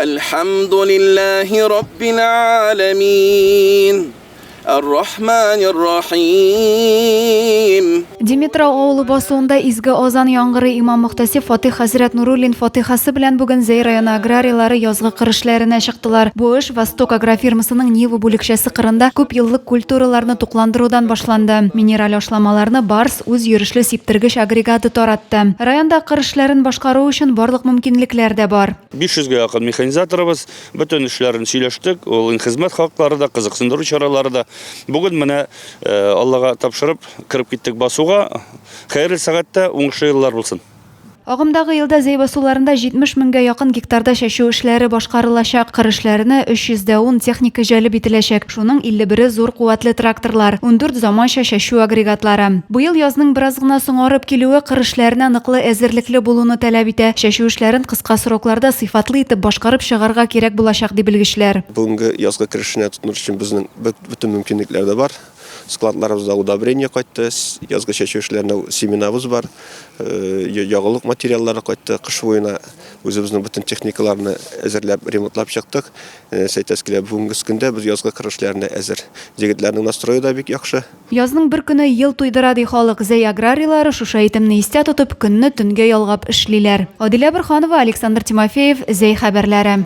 الحمد لله رب العالمين الرحمن الرحيم. Dimitra ovuli bosuunda izgi ozan yong'iri Imom Muhtasi Fotih Hazrat Nurullin Fotihasi bilan bugun Zey rayoni agrariyalari yozgi qirishlarini chiqdilar. Bu ish Vostok Agro firmasining Niva bo'likchasi qirında ko'p yillik kulturalarni to'qlantiruvdan boshlandi. Mineral oshlamalarni Bars o'z yurishli septirgish agregati to'ratdi. Rayonda qirishlarni boshqaruv uchun barliq mumkinliklar da bor. 500 ga yaqin mexanizatorimiz bütün işlerini söyleştik. Onun hizmet hakları da, kızıksındırı çaraları da. Bugün mene Allah'a tapşırıp kırıp gittik basuğa. Hayırlı saatte oңышлы yıllar bulsun. Ағымдағы елда Зей басуларында 70 мыңга якын гектарда шашу эшләре башкарылачак. Кырышларны 310 техника җәлеп ителәчәк. Шуның 51 зур куатлы тракторлар, 14 заманча шашу агрегатлары. Бу ел язның бераз гына соңарып килүе кырышларына ныклы әзерлекле булуны таләп итә. Шашу эшләрен кыска срокларда сыйфатлы итеп башкарып чыгарга кирәк булачак дип белгечләр. Бүгенге язгы киришне тотыныр өчен безнең бүтән мөмкинлекләр дә бар. Складларыбызда удобрение кайтты, язгы шашу эшләренә семенабыз бар, ягылык материаллары кайтты, кыш буена үзебезнең бүтән техникаларны әзерләп, ремонтлап чыктык. Сәйдәскеләр бүгенге көндә без язгы киришлекләренә әзер. Җегетләрнең настрое да бик яхшы. Язның бер көне ел туйдыра ди халык. Зей аграриялары шушы әйтемне истә тотып көнне төнгә ялгап эшлиләр. Адилә Бирханова, Александр Тимофеев, Зей хәбәрләре.